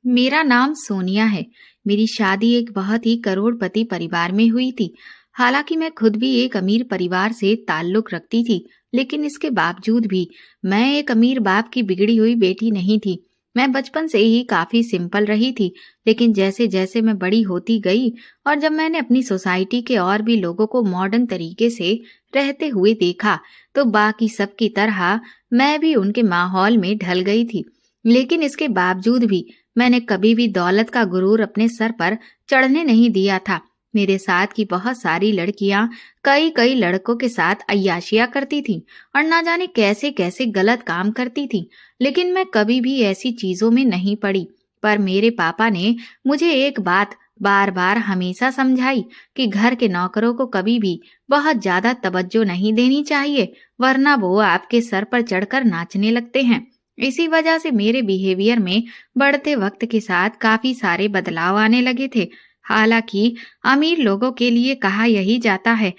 मेरा नाम सोनिया है। मेरी शादी एक बहुत ही करोड़पति परिवार में हुई थी। हालांकि मैं खुद भी एक अमीर परिवार से ताल्लुक रखती थी, लेकिन इसके बावजूद भी मैं एक अमीर बाप की बिगड़ी हुई बेटी नहीं थी। मैं बचपन से ही काफी सिंपल रही थी, लेकिन जैसे जैसे मैं बड़ी होती गई और जब मैंने अपनी सोसाइटी के और भी लोगों को मॉडर्न तरीके से रहते हुए देखा, तो बाकी सबकी तरह मैं भी उनके माहौल में ढल गई थी। लेकिन इसके बावजूद भी मैंने कभी भी दौलत का गुरूर अपने सर पर चढ़ने नहीं दिया था। मेरे साथ की बहुत सारी लड़कियां कई कई लड़कों के साथ अय्याशियां करती थीं और ना जाने कैसे कैसे गलत काम करती थीं, लेकिन मैं कभी भी ऐसी चीजों में नहीं पड़ी। पर मेरे पापा ने मुझे एक बात बार बार हमेशा समझाई कि घर के नौकरों को कभी भी बहुत ज्यादा तवज्जो नहीं देनी चाहिए, वरना वो आपके सर पर चढ़कर नाचने लगते हैं। इसी वजह से मेरे बिहेवियर में बढ़ते वक्त के साथ काफी सारे बदलाव आने लगे थे। हालांकि अमीर लोगों के लिए कहा यही जाता है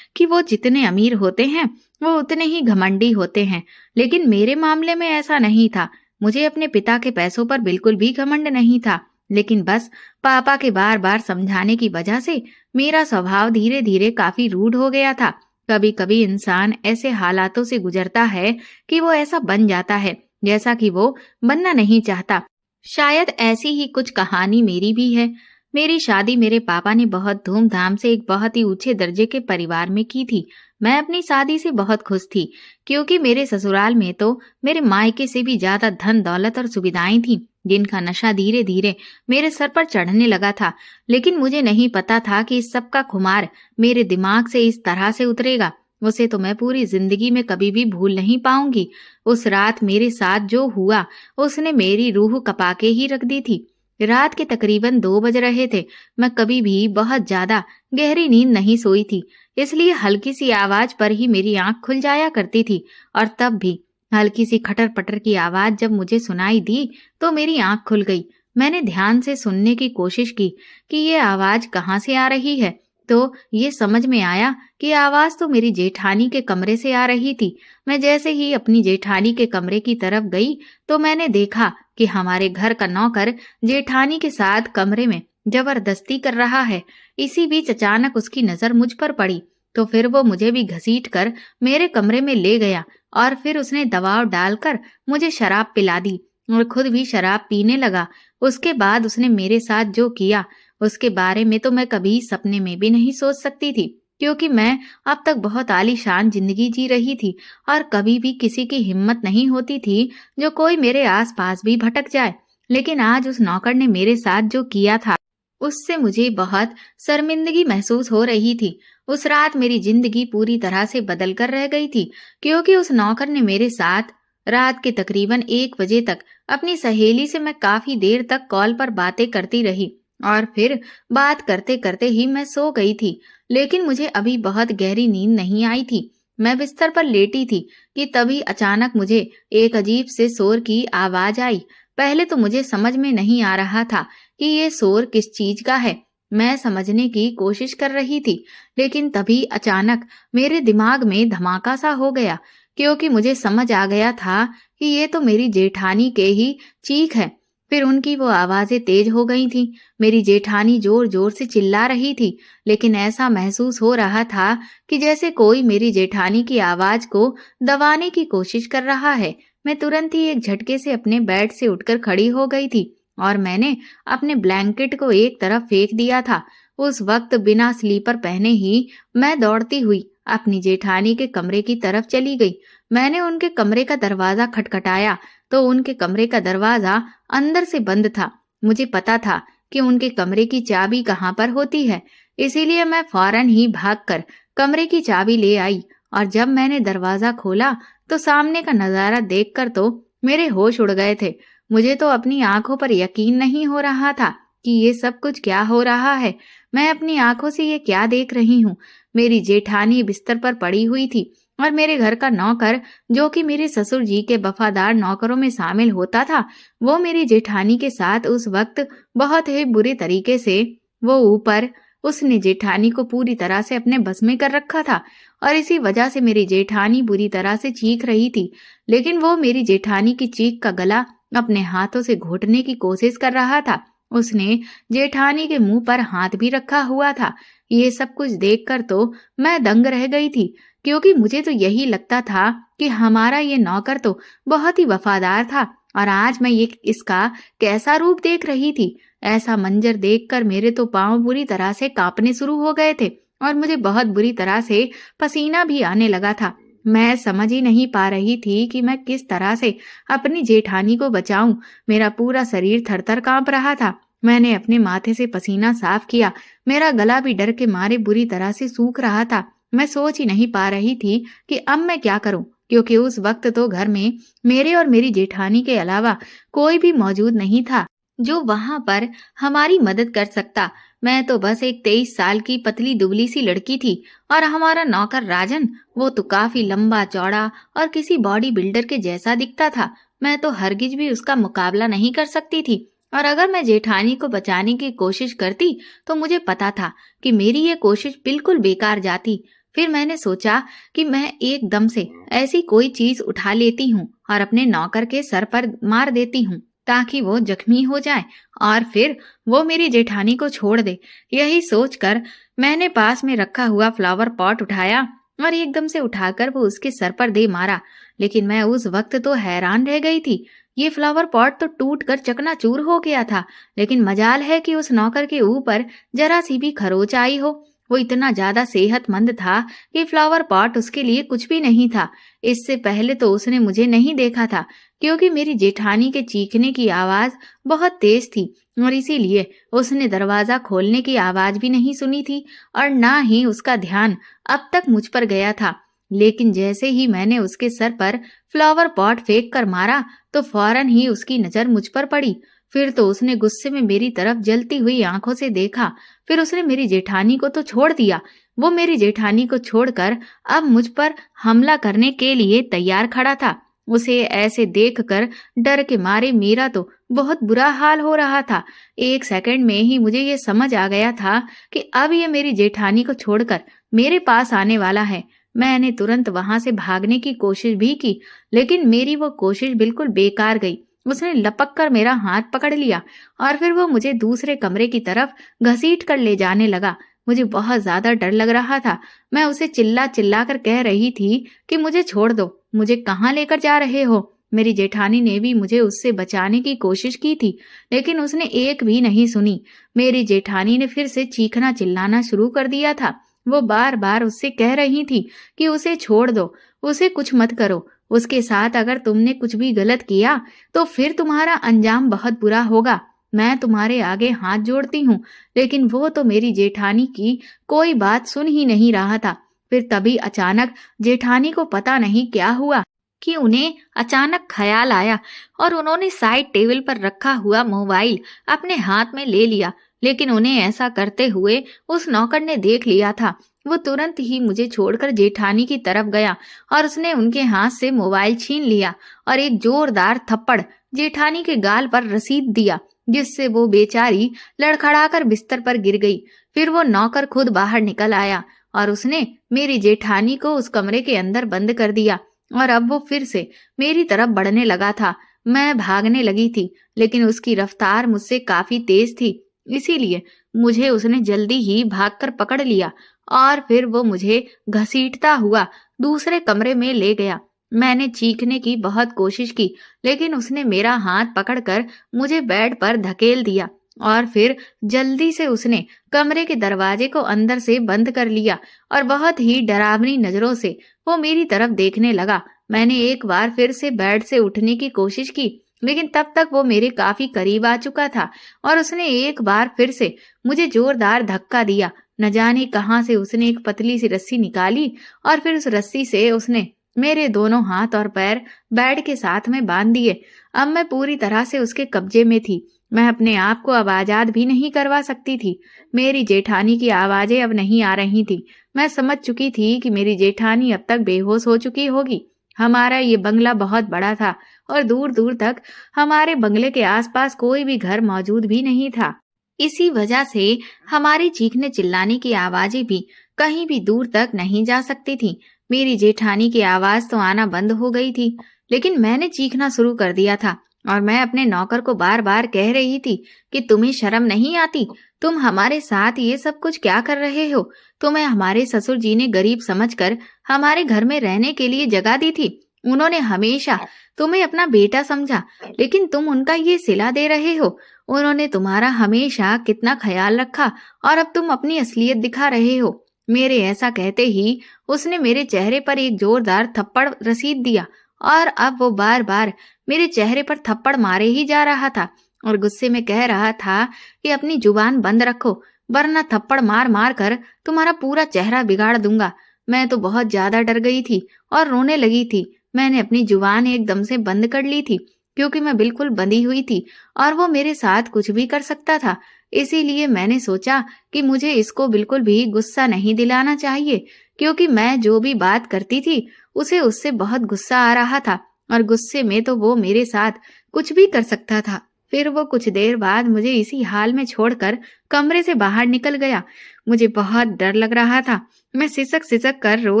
कि वो जितने अमीर होते हैं वो उतने ही घमंडी होते हैं, लेकिन मेरे मामले में ऐसा नहीं था। मुझे अपने पिता के पैसों पर बिल्कुल भी घमंड नहीं था, लेकिन बस पापा के बार बार समझाने की वजह से मेरा स्वभाव धीरे धीरे काफी रूड हो गया था। कभी कभी इंसान ऐसे हालातों से गुजरता है कि वो ऐसा बन जाता है जैसा कि वो बनना नहीं चाहता। शायद ऐसी ही कुछ कहानी मेरी भी है। मेरी शादी मेरे पापा ने बहुत धूमधाम से एक बहुत ही ऊंचे दर्जे के परिवार में की थी। मैं अपनी शादी से बहुत खुश थी, क्योंकि मेरे ससुराल में तो मेरे मायके से भी ज्यादा धन दौलत और सुविधाएं थीं, जिनका नशा धीरे धीरे मेरे सर पर चढ़ने लगा था। लेकिन मुझे नहीं पता था कि इस सब का खुमार मेरे दिमाग से इस तरह से उतरेगा। उसे तो मैं पूरी जिंदगी में कभी भी भूल नहीं पाऊंगी। उस रात मेरे साथ जो हुआ, उसने मेरी रूह कपा के ही रख दी थी। रात के तकरीबन 2 बज रहे थे। मैं कभी भी बहुत ज्यादा गहरी नींद नहीं सोई थी, इसलिए हल्की सी आवाज पर ही मेरी आंख खुल जाया करती थी। और तब भी हल्की सी खटर पटर की आवाज जब मुझे सुनाई दी तो मेरी आंख खुल गई। मैंने ध्यान से सुनने की कोशिश की कि ये आवाज कहाँ से आ रही है, तो ये समझ में आया कि आवाज तो मेरी जेठानी के कमरे से आ रही थी। मैं जैसे ही अपनी जेठानी के कमरे की तरफ गई तो मैंने देखा कि हमारे घर का नौकर जेठानी के साथ कमरे में जबरदस्ती कर रहा है। इसी बीच अचानक उसकी नजर मुझ पर पड़ी, तो फिर वो मुझे भी घसीट कर मेरे कमरे में ले गया और फिर उसने दबाव डालकर मुझे शराब पिला दी और खुद भी शराब पीने लगा। उसके बाद उसने मेरे साथ जो किया उसके बारे में तो मैं कभी सपने में भी नहीं सोच सकती थी, क्योंकि मैं अब तक बहुत आलीशान जिंदगी जी रही थी और कभी भी किसी की हिम्मत नहीं होती थी जो कोई मेरे आसपास भी भटक जाए। लेकिन आज उस नौकर ने मेरे साथ जो किया था उससे मुझे बहुत शर्मिंदगी महसूस हो रही थी। उस रात मेरी जिंदगी पूरी तरह से बदल कर रह गई थी, क्योंकि उस नौकर ने मेरे साथ रात के तकरीबन 1 बजे तक अपनी सहेली से मैं काफी देर तक कॉल पर बातें करती रही और फिर बात करते करते ही मैं सो गई थी। लेकिन मुझे अभी बहुत गहरी नींद नहीं आई थी। मैं बिस्तर पर लेटी थी कि तभी अचानक मुझे एक अजीब से शोर की आवाज आई। पहले तो मुझे समझ में नहीं आ रहा था कि ये शोर किस चीज का है। मैं समझने की कोशिश कर रही थी, लेकिन तभी अचानक मेरे दिमाग में धमाका सा हो गया, क्योंकि मुझे समझ आ गया था कि ये तो मेरी जेठानी के ही चीख है। फिर उनकी वो आवाजें तेज हो गई थीं। मेरी जेठानी जोर जोर से चिल्ला रही थी, लेकिन ऐसा महसूस हो रहा था कि जैसे कोई मेरी जेठानी की आवाज को दबाने की कोशिश कर रहा है। मैं तुरंत ही एक झटके से अपने बेड से उठकर खड़ी हो गई थी और मैंने अपने ब्लैंकेट को एक तरफ फेंक दिया था। उस वक्त बिना स्लीपर पहने ही मैं दौड़ती हुई अपनी जेठानी के कमरे की तरफ चली गई। मैंने उनके कमरे का दरवाजा खटखटाया तो उनके कमरे का दरवाजा अंदर से बंद था। मुझे पता था कि उनके कमरे की चाबी कहाँ पर होती है, इसीलिए मैं फौरन ही भागकर कमरे की चाबी ले आई और जब मैंने दरवाजा खोला तो सामने का नजारा देखकर तो मेरे होश उड़ गए थे। मुझे तो अपनी आंखों पर यकीन नहीं हो रहा था कि ये सब कुछ क्या हो रहा है। मैं अपनी आंखों से ये क्या देख रही हूँ। मेरी जेठानी बिस्तर पर पड़ी हुई थी और मेरे घर का नौकर, जो कि मेरे ससुर जी के वफादार नौकरों में शामिल होता था, वो मेरी जेठानी के साथ उस वक्त बहुत ही बुरे तरीके से वो ऊपर उसने जेठानी को पूरी तरह से अपने बस में कर रखा था और इसी वजह से मेरी जेठानी बुरी तरह से चीख रही थी। लेकिन वो मेरी जेठानी की चीख का गला अपने हाथों से घोटने की कोशिश कर रहा था। उसने जेठानी के मुंह पर हाथ भी रखा हुआ था। ये सब कुछ देखकर तो मैं दंग रह गई थी, क्योंकि मुझे तो यही लगता था कि हमारा ये नौकर तो बहुत ही वफादार था, और आज मैं ये इसका कैसा रूप देख रही थी। ऐसा मंजर देखकर मेरे तो पांव बुरी तरह से कांपने शुरू हो गए थे और मुझे बहुत बुरी तरह से पसीना भी आने लगा था। मैं समझ ही नहीं पा रही थी कि मैं किस तरह से अपनी जेठानी को बचाऊं। मेरा पूरा शरीर थरथर कांप रहा था। मैंने अपने माथे से पसीना साफ किया। मेरा गला भी डर के मारे बुरी तरह से सूख रहा था। मैं सोच ही नहीं पा रही थी कि अब मैं क्या करूं, क्योंकि उस वक्त तो घर में मेरे और मेरी जेठानी के अलावा कोई भी मौजूद नहीं था जो वहां पर हमारी मदद कर सकता। मैं तो बस एक 23 साल की पतली दुबली सी लड़की थी, और हमारा नौकर राजन, वो तो काफी लंबा चौड़ा और किसी बॉडी बिल्डर के जैसा दिखता था। मैं तो हरगिज भी उसका मुकाबला नहीं कर सकती थी, और अगर मैं जेठानी को बचाने की कोशिश करती तो मुझे पता था कि मेरी ये कोशिश बिल्कुल बेकार जाती। फिर मैंने सोचा कि मैं एकदम से ऐसी कोई चीज उठा लेती हूँ और अपने नौकर के सर पर मार देती हूँ, ताकि वो जख्मी हो जाए और फिर वो मेरी जेठानी को छोड़ दे। यही सोचकर मैंने पास में रखा हुआ फ्लावर पॉट उठाया और एकदम से उठाकर वो उसके सर पर दे मारा। लेकिन मैं उस वक्त तो हैरान रह गई थी। ये फ्लावर पॉट तो टूट कर चकनाचूर हो गया था, लेकिन मजाल है कि उस नौकर के ऊपर जरा सी भी खरोच आई हो। वो इतना ज्यादा सेहतमंद था कि फ्लावर पॉट उसके लिए कुछ भी नहीं था। इससे पहले तो उसने मुझे नहीं देखा था, क्योंकि मेरी जेठानी के चीखने की आवाज बहुत तेज थी, और इसीलिए उसने दरवाजा खोलने की आवाज भी नहीं सुनी थी, और ना ही उसका ध्यान अब तक मुझ पर गया था। लेकिन जैसे ही मैंने उसके सर पर फ्लावर पॉट फेंक कर मारा तो फौरन ही उसकी नजर मुझ पर पड़ी। फिर तो उसने गुस्से में मेरी तरफ जलती हुई आंखों से देखा। फिर उसने मेरी जेठानी को तो छोड़ दिया। वो मेरी जेठानी को छोड़कर अब मुझ पर हमला करने के लिए तैयार खड़ा था। उसे ऐसे देखकर डर के मारे मेरा तो बहुत बुरा हाल हो रहा था। एक सेकंड में ही मुझे ये समझ आ गया था कि अब ये मेरी जेठानी को छोड़कर मेरे पास आने वाला है। मैंने तुरंत वहां से भागने की कोशिश भी की, लेकिन मेरी वो कोशिश बिल्कुल बेकार गई। उसने लपक कर मेरा हाथ पकड़ लिया और फिर वो मुझे दूसरे कमरे की तरफ घसीट कर ले जाने लगा। मुझे बहुत ज्यादा डर लग रहा था। मैं उसे चिल्ला चिल्ला कर कह रही थी कि मुझे छोड़ दो, मुझे कहाँ लेकर जा रहे हो। मेरी जेठानी ने भी मुझे उससे बचाने की कोशिश की थी, लेकिन उसने एक भी नहीं सुनी। मेरी जेठानी ने फिर से चीखना चिल्लाना शुरू कर दिया था। वो बार बार उससे कह रही थी कि उसे छोड़ दो, उसे कुछ मत करो। उसके साथ अगर तुमने कुछ भी गलत किया तो फिर तुम्हारा अंजाम बहुत बुरा होगा। मैं तुम्हारे आगे हाथ जोड़ती हूँ। लेकिन वो तो मेरी जेठानी की कोई बात सुन ही नहीं रहा था। फिर तभी अचानक जेठानी को पता नहीं क्या हुआ कि उन्हें अचानक ख्याल आया और उन्होंने साइड टेबल पर रखा हुआ मोबाइल अपने हाथ में ले लिया। लेकिन उन्हें ऐसा करते हुए उस नौकर ने देख लिया था। वो तुरंत ही मुझे छोड़कर जेठानी की तरफ गया और उसने उनके हाथ से मोबाइल छीन लिया और एक जोरदार थप्पड़ जेठानी के गाल पर रसीद दिया, जिससे वो बेचारी लड़खड़ाकर बिस्तर पर गिर गई। फिर वो नौकर खुद बाहर निकल आया और उसने मेरी जेठानी को उस कमरे के अंदर बंद कर दिया, और अब वो फिर से मेरी तरफ बढ़ने लगा था। मैं भागने लगी थी, लेकिन उसकी रफ्तार मुझसे काफी तेज थी, इसीलिए मुझे उसने जल्दी ही भागकर पकड़ लिया और फिर वो मुझे घसीटता हुआ दूसरे कमरे में ले गया। मैंने चीखने की बहुत कोशिश की, लेकिन उसने मेरा हाथ पकड़कर मुझे बेड पर धकेल दिया और फिर जल्दी से उसने कमरे के दरवाजे को अंदर से बंद कर लिया और बहुत ही डरावनी नजरों से वो मेरी तरफ देखने लगा। मैंने एक बार फिर से बेड से उठने की कोशिश की, लेकिन तब तक वो मेरे काफी करीब आ चुका था और उसने एक बार फिर से मुझे जोरदार धक्का दिया। न जाने कहां से उसने एक पतली सी रस्सी निकाली और फिर उस रस्सी से उसने मेरे दोनों हाथ और पैर बेड के साथ में बांध दिए। अब मैं पूरी तरह से उसके कब्जे में थी। मैं अपने आप को अब आजाद भी नहीं करवा सकती थी। मेरी जेठानी की आवाजें अब नहीं आ रही थी। मैं समझ चुकी थी कि मेरी जेठानी अब तक बेहोश हो चुकी होगी। हमारा ये बंगला बहुत बड़ा था और दूर दूर तक हमारे बंगले के आसपास कोई भी घर मौजूद भी नहीं था। इसी वजह से हमारी चीखने चिल्लाने की आवाजें भी कहीं भी दूर तक नहीं जा सकती थी। मेरी जेठानी की आवाज तो आना बंद हो गई थी, लेकिन मैंने चीखना शुरू कर दिया था। और मैं अपने नौकर को बार बार कह रही थी कि तुम्हें शर्म नहीं आती, तुम हमारे साथ ये सब कुछ क्या कर रहे हो। तुम्हें हमारे ससुर जी ने गरीब समझकर हमारे घर में रहने के लिए जगह दी थी। उन्होंने हमेशा तुम्हें अपना बेटा समझा, लेकिन तुम उनका ये सिला दे रहे हो। उन्होंने तुम्हारा हमेशा कितना ख्याल रखा और अब तुम अपनी असलियत दिखा रहे हो। मेरे ऐसा कहते ही उसने मेरे चेहरे पर एक जोरदार थप्पड़ रसीद दिया और अब वो बार बार मेरे चेहरे पर थप्पड़ मारे ही जा रहा था और गुस्से में कह रहा था कि अपनी जुबान बंद रखो, वरना थप्पड़ मार मार कर तुम्हारा पूरा चेहरा बिगाड़ दूंगा। मैं तो बहुत ज्यादा डर गई थी और रोने लगी थी। मैंने अपनी जुबान एकदम से बंद कर ली थी क्योंकि मैं बिल्कुल बंधी हुई थी और वो मेरे साथ कुछ भी कर सकता था। इसीलिए मैंने सोचा कि मुझे इसको बिल्कुल भी गुस्सा नहीं दिलाना चाहिए, क्योंकि मैं जो भी बात करती थी उसे उससे बहुत गुस्सा आ रहा था और गुस्से में तो वो मेरे साथ कुछ भी कर सकता था। फिर वो कुछ देर बाद मुझे इसी हाल में छोड़कर कमरे से बाहर निकल गया। मुझे बहुत डर लग रहा था। मैं सिसक सिसक कर रो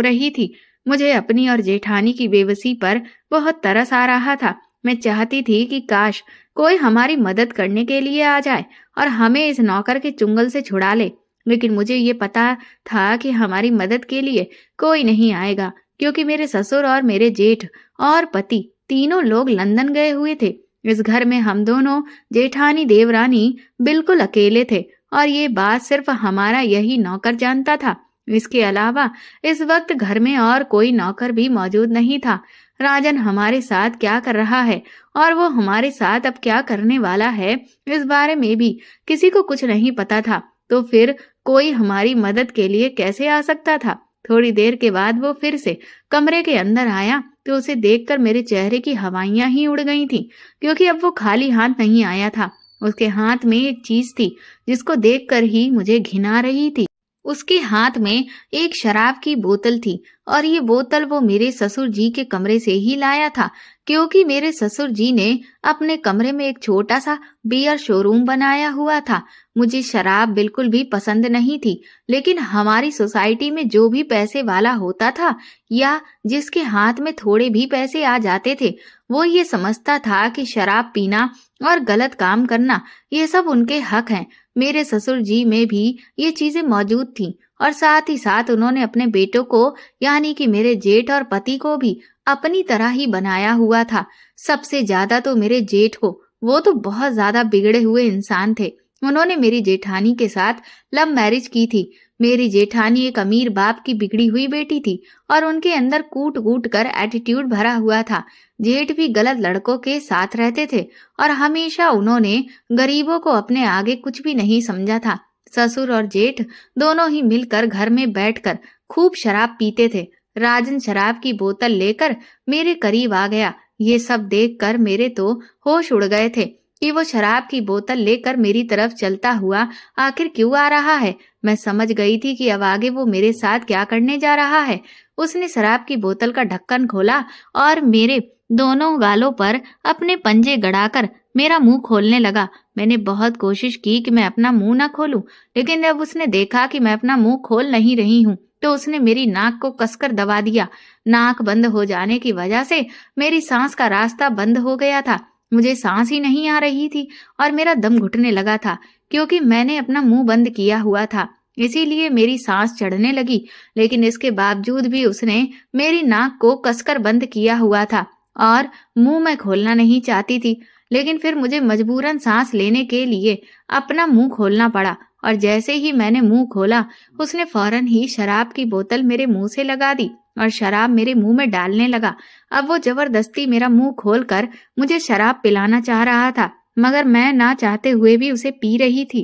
रही थी। मुझे अपनी और जेठानी की बेबसी पर बहुत तरस आ रहा था। मैं चाहती थी कि काश कोई हमारी मदद करने के लिए आ जाए और हमें इस नौकर के चुंगल से छुड़ा ले, लेकिन मुझे ये पता था कि हमारी मदद के लिए कोई नहीं आएगा, क्योंकि मेरे ससुर और मेरे जेठ और पति तीनों लोग लंदन गए हुए थे। इस घर में हम दोनों जेठानी देवरानी बिल्कुल अकेले थे और ये बात सिर्फ हमारा यही नौकर जानता था। इसके अलावा इस वक्त घर में और कोई नौकर भी मौजूद नहीं था। राजन हमारे साथ क्या कर रहा है और वो हमारे साथ अब क्या करने वाला है, इस बारे में भी किसी को कुछ नहीं पता था। तो फिर कोई हमारी मदद के लिए कैसे आ सकता था। थोड़ी देर के बाद वो फिर से कमरे के अंदर आया तो उसे देखकर मेरे चेहरे की हवाइयां ही उड़ गई थी, क्योंकि अब वो खाली हाथ नहीं आया था। उसके हाथ में एक चीज थी जिसको देखकर ही मुझे घिन आ रही थी। उसके हाथ में एक शराब की बोतल थी और ये बोतल वो मेरे ससुर जी के कमरे से ही लाया था, क्योंकि मेरे ससुर जी ने अपने कमरे में एक छोटा सा बियर शोरूम बनाया हुआ था। मुझे शराब बिल्कुल भी पसंद नहीं थी, लेकिन हमारी सोसाइटी में जो भी पैसे वाला होता था या जिसके हाथ में थोड़े भी पैसे आ जाते थे, वो ये समझता था कि शराब पीना और गलत काम करना ये सब उनके हक हैं। मेरे ससुर जी में भी ये चीजें मौजूद थीं और साथ ही साथ उन्होंने अपने बेटों को यानी कि मेरे जेठ और पति को भी अपनी तरह ही बनाया हुआ था। सबसे ज्यादा तो मेरे जेठ को, वो तो बहुत ज्यादा बिगड़े हुए इंसान थे। उन्होंने मेरी जेठानी के साथ लव मैरिज की थी। मेरी जेठानी एक अमीर बाप की बिगड़ी हुई बेटी थी और उनके अंदर कूट कूट कर एटीट्यूड भरा हुआ था। जेठ भी गलत लड़कों के साथ रहते थे और हमेशा उन्होंने गरीबों को अपने आगे कुछ भी नहीं समझा था। ससुर और जेठ दोनों ही मिलकर घर में बैठकर खूब शराब पीते थे। राजन शराब की बोतल लेकर मेरे करीब आ गया। ये सब देखकर मेरे तो होश उड़ गए थे कि वो शराब की बोतल लेकर मेरी तरफ चलता हुआ आखिर क्यों आ रहा है। मैं समझ गई थी कि अब आगे वो मेरे साथ क्या करने जा रहा है। उसने शराब की बोतल का ढक्कन खोला और मेरे दोनों गालों पर अपने पंजे गड़ाकर मेरा मुंह खोलने लगा। मैंने बहुत कोशिश की कि मैं अपना मुंह ना खोलूं, लेकिन जब उसने देखा कि मैं अपना मुंह खोल नहीं रही हूं तो उसने मेरी नाक को कसकर दबा दिया। नाक बंद हो जाने की वजह से मेरी सांस का रास्ता बंद हो गया था। मुझे सांस ही नहीं आ रही थी और मेरा दम घुटने लगा था, क्योंकि मैंने अपना मुंह बंद किया हुआ था। इसीलिए मेरी सांस चढ़ने लगी, लेकिन इसके बावजूद भी उसने मेरी नाक को कसकर बंद किया हुआ था और मुंह मैं खोलना नहीं चाहती थी। लेकिन फिर मुझे मजबूरन सांस लेने के लिए अपना मुंह खोलना पड़ा और जैसे ही मैंने मुंह खोला उसने फौरन ही शराब की बोतल मेरे मुंह से लगा दी और शराब मेरे मुंह में डालने लगा। अब वो जबरदस्ती मेरा मुंह खोलकर मुझे शराब पिलाना चाह रहा था, मगर मैं ना चाहते हुए भी उसे पी रही थी,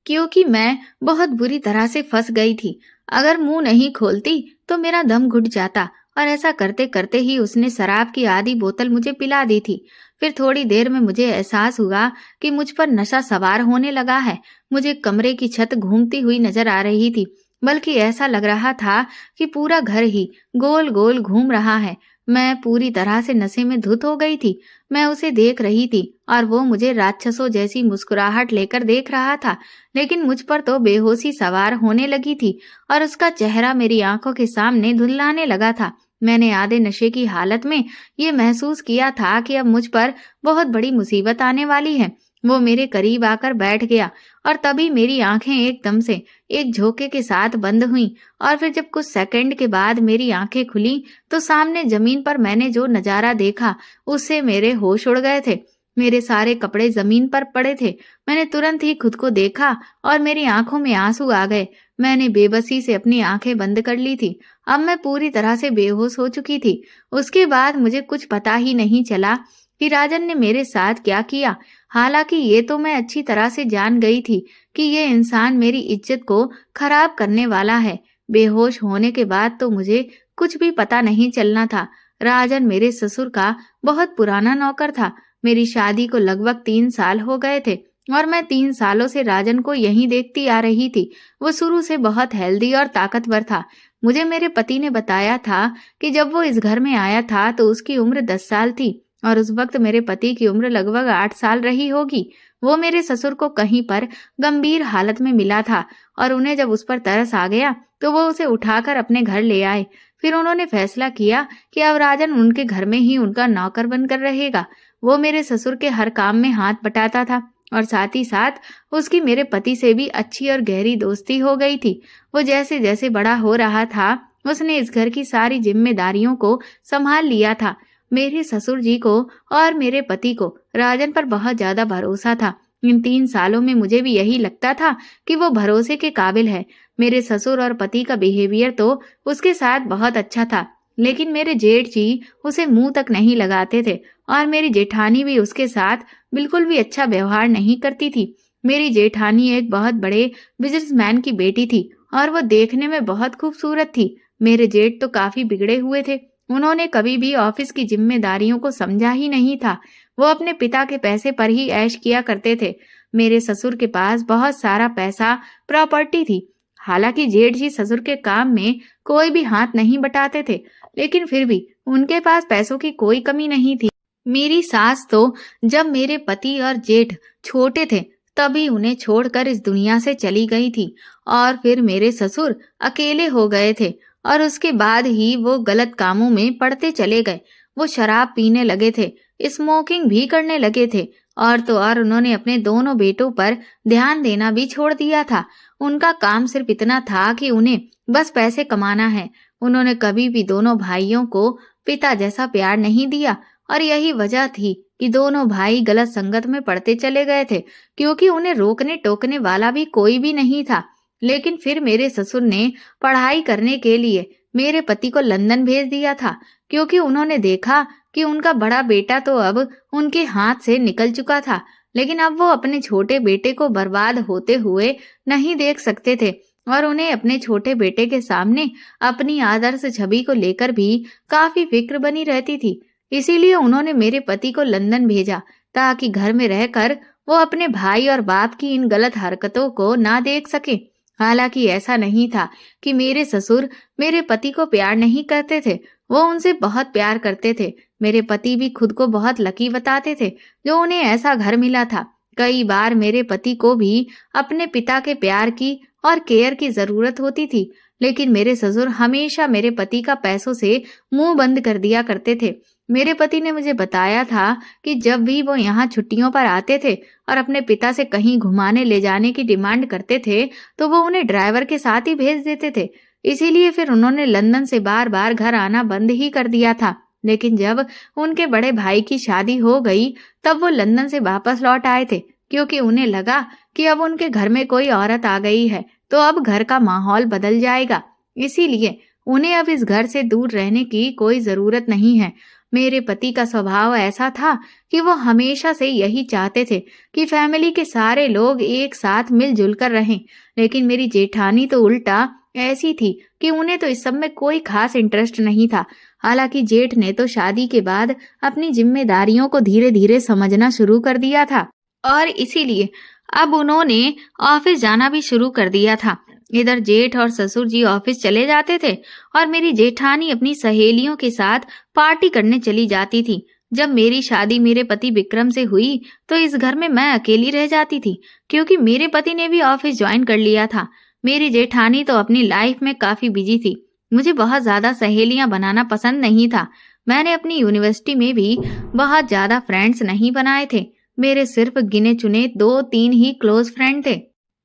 क्योंकि मैं बहुत बुरी तरह से फंस गई थी। अगर मुंह नहीं खोलती तो मेरा दम घुट जाता और ऐसा करते करते ही उसने शराब की आधी बोतल मुझे पिला दी थी। फिर थोड़ी देर में मुझे एहसास हुआ कि मुझ पर नशा सवार होने लगा है। मुझे कमरे की छत घूमती हुई नजर आ रही थी, बल्कि ऐसा लग रहा था कि पूरा घर ही गोल गोल घूम रहा है। मैं पूरी तरह से नशे में धुत हो गई थी। मैं उसे देख रही थी और वो मुझे राक्षसों जैसी मुस्कुराहट लेकर देख रहा था, लेकिन मुझ पर तो बेहोशी सवार होने लगी थी और उसका चेहरा मेरी आंखों के सामने धुंधलाने लगा था। मैंने आधे नशे की हालत में ये महसूस किया था कि अब मुझ पर बहुत बड़ी मुसीबत आने वाली है। वो मेरे करीब आकर बैठ गया और तभी मेरी आंखें एकदम से एक झोंके के साथ बंद हुईं और फिर जब कुछ सेकंड के बाद मेरी आंखें खुली तो सामने जमीन पर मैंने जो नजारा देखा उससे मेरे होश उड़ गए थे। मेरे सारे कपड़े जमीन पर पड़े थे। मैंने तुरंत ही खुद को देखा और मेरी आंखों में आंसू आ गए। मैंने बेबसी से अपनी आंखें बंद कर ली थी। अब मैं पूरी तरह से बेहोश हो चुकी थी। उसके बाद मुझे कुछ पता ही नहीं चला कि राजन ने मेरे साथ क्या किया। हालांकि ये तो मैं अच्छी तरह से जान गई थी कि ये इंसान मेरी इज्जत को खराब करने वाला है। बेहोश होने के बाद तो मुझे कुछ भी पता नहीं चलना था। राजन मेरे ससुर का बहुत पुराना नौकर था। मेरी शादी को लगभग 3 साल हो गए थे और मैं 3 सालों से राजन को यहीं देखती आ रही थी। वो शुरू से बहुत हेल्दी और ताकतवर था। मुझे मेरे पति ने बताया था कि जब वो इस घर में आया था तो उसकी उम्र 10 साल थी और उस वक्त मेरे पति की उम्र लगभग 8 साल रही होगी। वो मेरे ससुर को कहीं पर गंभीर हालत में मिला था और उन्हें जब उस पर तरस आ गया तो वो उसे उठाकर अपने घर ले आए। फिर उन्होंने फैसला किया कि अब राजन उनके घर में ही उनका नौकर बनकर रहेगा। वो मेरे ससुर के हर काम में हाथ बटाता था और साथ ही साथ उसकी मेरे पति से भी अच्छी और गहरी दोस्ती हो गई थी। वो जैसे जैसे बड़ा हो रहा था उसने इस घर की सारी जिम्मेदारियों को संभाल लिया था। मेरे ससुर जी को और मेरे पति को राजन पर बहुत ज्यादा भरोसा था। इन 3 सालों में मुझे भी यही लगता था कि वो भरोसे के काबिल है। मेरे ससुर और पति का बिहेवियर तो उसके साथ बहुत अच्छा था, लेकिन मेरे जेठ जी उसे मुंह तक नहीं लगाते थे और मेरी जेठानी भी उसके साथ बिल्कुल भी अच्छा व्यवहार नहीं करती थी। मेरी जेठानी एक बहुत बड़े बिजनेसमैन की बेटी थी और वो देखने में बहुत खूबसूरत थी। मेरे जेठ तो काफी बिगड़े हुए थे। उन्होंने कभी भी ऑफिस की जिम्मेदारियों को समझा ही नहीं था। वो अपने पिता के पैसे पर ही ऐश किया करते थे। मेरे ससुर के पास बहुत सारा पैसा, प्रॉपर्टी थी। हालांकि जेठ जी ससुर के काम में कोई भी हाथ नहीं बटाते थे, लेकिन फिर भी उनके पास पैसों की कोई कमी नहीं थी। मेरी सास तो जब मेरे पति और जेठ छोटे थे तभी उन्हें छोड़कर इस दुनिया से चली गई थी और फिर मेरे ससुर अकेले हो गए थे और उसके बाद ही वो गलत कामों में पड़ते चले गए। वो शराब पीने लगे थे, स्मोकिंग भी करने लगे थे और तो और उन्होंने अपने दोनों बेटों पर ध्यान देना भी छोड़ दिया था। उनका काम सिर्फ इतना था कि उन्हें बस पैसे कमाना है। उन्होंने कभी भी दोनों भाइयों को पिता जैसा प्यार नहीं दिया और यही वजह थी कि दोनों भाई गलत संगत में पड़ते चले गए थे, क्योंकि उन्हें रोकने टोकने वाला भी कोई भी नहीं था। लेकिन फिर मेरे ससुर ने पढ़ाई करने के लिए मेरे पति को लंदन भेज दिया था, क्योंकि उन्होंने देखा कि उनका बड़ा बेटा तो अब उनके हाथ से निकल चुका था, लेकिन अब वो अपने छोटे बेटे को बर्बाद होते हुए नहीं देख सकते थे और उन्हें अपने छोटे बेटे के सामने अपनी आदर्श छवि को लेकर भी काफी फिक्र बनी रहती थी। इसीलिए उन्होंने मेरे पति को लंदन भेजा ताकि घर में रहकर वो अपने भाई और बाप की इन गलत हरकतों को ना देख सके। हालांकि ऐसा नहीं था कि मेरे ससुर मेरे पति को प्यार नहीं करते थे, वो उनसे बहुत प्यार करते थे। मेरे पति भी खुद को बहुत लकी बताते थे जो उन्हें ऐसा घर मिला था। कई बार मेरे पति को भी अपने पिता के प्यार की और केयर की जरूरत होती थी, लेकिन मेरे ससुर हमेशा मेरे पति का पैसों से मुंह बंद कर दिया करते थे। मेरे पति ने मुझे बताया था कि जब भी वो यहाँ छुट्टियों पर आते थे और अपने पिता से कहीं घुमाने ले जाने की डिमांड करते थे तो वो उन्हें ड्राइवर के साथ ही भेज देते थे। इसीलिए फिर उन्होंने लंदन से बार बार घर आना बंद ही कर दिया था। लेकिन जब उनके बड़े भाई की शादी हो गई तब वो लंदन से वापस लौट आए थे, क्योंकि उन्हें लगा कि अब उनके घर में कोई औरत आ गई है तो अब घर का माहौल बदल जाएगा। इसीलिए उन्हें अब इस घर से दूर रहने की कोई जरूरत नहीं है। मेरे पति का स्वभाव ऐसा था कि वो हमेशा से यही चाहते थे कि फैमिली के सारे लोग एक साथ मिलजुल कर रहें, लेकिन मेरी जेठानी तो उल्टा ऐसी थी कि उन्हें तो इस सब में कोई खास इंटरेस्ट नहीं था। हालांकि जेठ ने तो शादी के बाद अपनी जिम्मेदारियों को धीरे धीरे समझना शुरू कर दिया था और इसीलिए अब उन्होंने ऑफिस जाना भी शुरू कर दिया था। इधर जेठ और ससुर जी ऑफिस चले जाते थे और मेरी जेठानी अपनी सहेलियों के साथ पार्टी करने चली जाती थी। जब मेरी शादी मेरे पति विक्रम से हुई तो इस घर में मैं अकेली रह जाती थी, क्योंकि मेरे पति ने भी ऑफिस ज्वाइन कर लिया था। मेरी जेठानी तो अपनी लाइफ में काफी बिजी थी। मुझे बहुत ज्यादा सहेलियां बनाना पसंद नहीं था। मैंने अपनी यूनिवर्सिटी में भी बहुत ज्यादा फ्रेंड्स नहीं बनाए थे। मेरे सिर्फ गिने चुने 2-3 ही क्लोज फ्रेंड थे।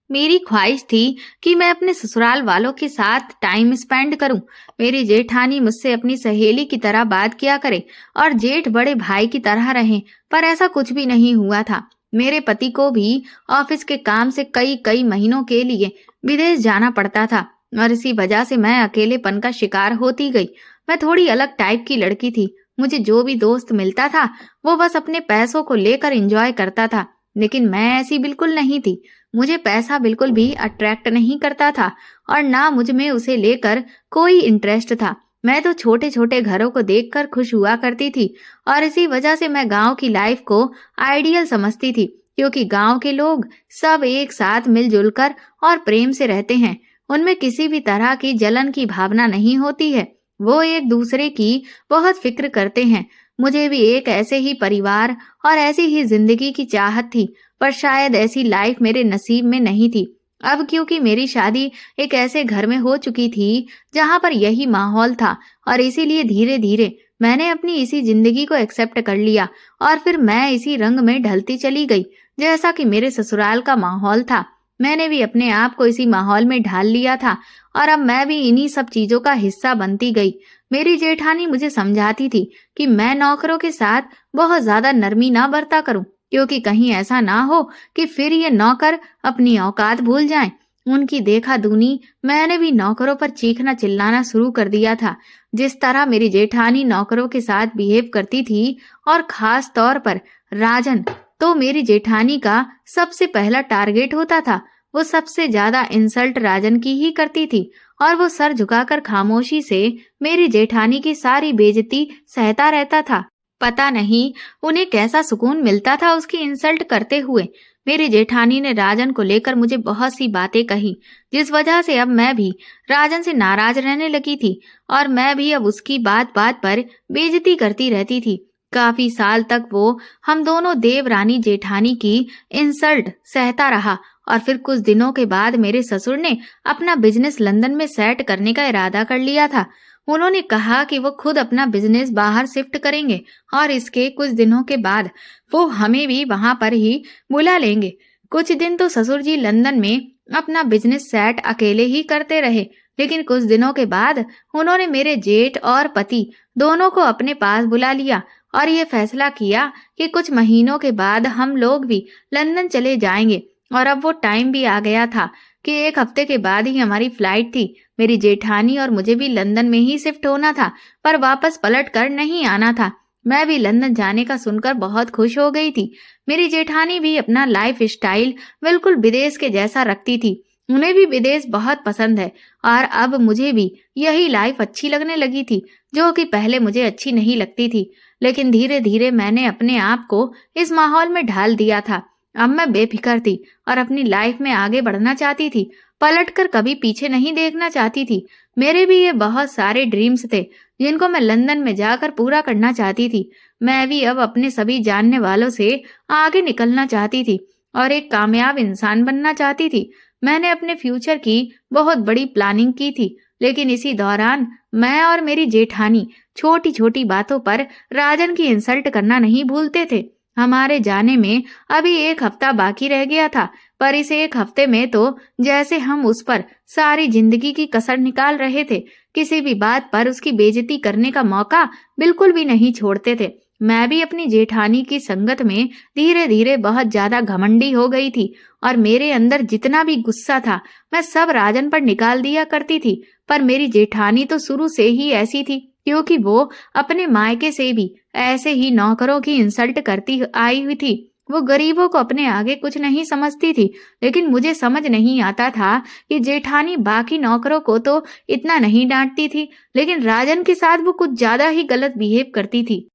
मेरी ख्वाहिश थी कि मैं अपने ससुराल वालों के साथ टाइम स्पेंड करूं। मेरी जेठानी मुझसे अपनी सहेली की तरह बात किया करे और जेठ बड़े भाई की तरह रहें, पर ऐसा कुछ भी नहीं हुआ था। मेरे पति को भी ऑफिस के काम से कई कई महीनों के लिए विदेश जाना पड़ता था और इसी वजह से मैं अकेलेपन का शिकार होती गई। मैं थोड़ी अलग टाइप की लड़की थी। मुझे जो भी दोस्त मिलता था वो बस अपने पैसों को लेकर एंजॉय करता था, लेकिन मैं ऐसी बिल्कुल नहीं थी। मुझे पैसा बिल्कुल भी अट्रैक्ट नहीं करता था और ना मुझ में उसे लेकर कोई इंटरेस्ट था। मैं तो छोटे छोटे घरों को देखकर खुश हुआ करती थी और इसी वजह से मैं गांव की लाइफ को आइडियल समझती थी, क्योंकि गांव के लोग सब एक साथ मिलजुल कर और प्रेम से रहते हैं। उनमें किसी भी तरह की जलन की भावना नहीं होती है। वो एक दूसरे की बहुत फिक्र करते हैं। मुझे भी एक ऐसे ही परिवार और ऐसी ही जिंदगी की चाहत थी, पर शायद ऐसी लाइफ मेरे नसीब में नहीं थी। अब क्योंकि मेरी शादी एक ऐसे घर में हो चुकी थी जहां पर यही माहौल था, और इसीलिए धीरे धीरे मैंने अपनी इसी जिंदगी को एक्सेप्ट कर लिया और फिर मैं इसी रंग में ढलती चली गई जैसा कि मेरे ससुराल का माहौल था। मैंने भी अपने आप को इसी माहौल में ढाल लिया था और अब मैं भी इन्हीं सब चीजों का हिस्सा बनती गई। मेरी जेठानी मुझे समझाती थी कि मैं नौकरों के साथ बहुत ज्यादा नरमी ना बरता करूं, क्योंकि कहीं ऐसा ना हो कि फिर ये नौकर अपनी औकात भूल जाएं। उनकी देखा दूनी मैंने भी नौकरों पर चीखना चिल्लाना शुरू कर दिया था। जिस तरह मेरी जेठानी नौकरों के साथ बिहेव करती थी, और खास तौर पर राजन, तो मेरी जेठानी का सबसे पहला टारगेट होता था। वो सबसे ज्यादा इंसल्ट राजन की ही करती थी और वो सर झुकाकर खामोशी से मेरी जेठानी की सारी बेइज्जती सहता रहता था। पता नहीं उन्हें कैसा सुकून मिलता था उसकी इंसल्ट करते हुए। मेरी जेठानी ने राजन को लेकर मुझे बहुत सी बातें कही, जिस वजह से अब मैं भी राजन से नाराज रहने लगी थी और मैं भी अब उसकी बात बात पर बेइज्जती करती रहती थी। काफी साल तक वो हम दोनों देवरानी जेठानी की इंसल्ट सहता रहा और फिर कुछ दिनों के बाद मेरे ससुर ने अपना बिजनेस लंदन में सेट करने का इरादा कर लिया था। उन्होंने कहा कि वो खुद अपना बिजनेस बाहर शिफ्ट करेंगे और इसके कुछ दिनों के बाद वो हमें भी वहां पर ही बुला लेंगे। कुछ दिन तो ससुर जी लंदन में अपना बिजनेस सेट अकेले ही करते रहे, लेकिन कुछ दिनों के बाद उन्होंने मेरे जेठ और पति दोनों को अपने पास बुला लिया और ये फैसला किया कि कुछ महीनों के बाद हम लोग भी लंदन चले जाएंगे। और अब वो टाइम भी आ गया था कि 1 हफ्ते के बाद ही हमारी फ्लाइट थी। मेरी जेठानी और मुझे भी लंदन में ही शिफ्ट होना था, पर वापस पलट कर नहीं आना था। मैं भी लंदन जाने का सुनकर बहुत खुश हो गई थी। मेरी जेठानी भी अपना लाइफ स्टाइल बिल्कुल विदेश के जैसा रखती थी। उन्हें भी विदेश बहुत पसंद है और अब मुझे भी यही लाइफ अच्छी लगने लगी थी, जो कि पहले मुझे अच्छी नहीं लगती थी। लेकिन धीरे धीरे मैंने अपने आप को इस माहौल में ढाल दिया था। अब मैं बेफिक्र थी और अपनी लाइफ में आगे बढ़ना चाहती थी, पलटकर कभी पीछे नहीं देखना चाहती थी। मेरे भी ये बहुत सारे ड्रीम्स थे जिनको मैं लंदन में जाकर पूरा करना चाहती थी। मैं भी अब अपने सभी जानने वालों से आगे निकलना चाहती थी और एक कामयाब इंसान बनना चाहती थी। मैंने अपने फ्यूचर की बहुत बड़ी प्लानिंग की थी, लेकिन इसी दौरान मैं और मेरी जेठानी छोटी छोटी बातों पर राजन की इंसल्ट करना नहीं भूलते थे। हमारे जाने में अभी 1 हफ्ता बाकी रह गया था, पर इस 1 हफ्ते में तो जैसे हम उस पर सारी जिंदगी की कसर निकाल रहे थे। किसी भी बात पर उसकी बेइज्जती करने का मौका बिल्कुल भी नहीं छोड़ते थे। मैं भी अपनी जेठानी की संगत में धीरे धीरे बहुत ज्यादा घमंडी हो गई थी और मेरे अंदर जितना भी गुस्सा था मैं सब राजन पर निकाल दिया करती थी। पर मेरी जेठानी तो शुरू से ही ऐसी थी, क्योंकि वो अपने मायके से भी ऐसे ही नौकरों की इंसल्ट करती आई हुई थी। वो गरीबों को अपने आगे कुछ नहीं समझती थी, लेकिन मुझे समझ नहीं आता था कि जेठानी बाकी नौकरों को तो इतना नहीं डांटती थी, लेकिन राजन के साथ वो कुछ ज्यादा ही गलत बिहेव करती थी।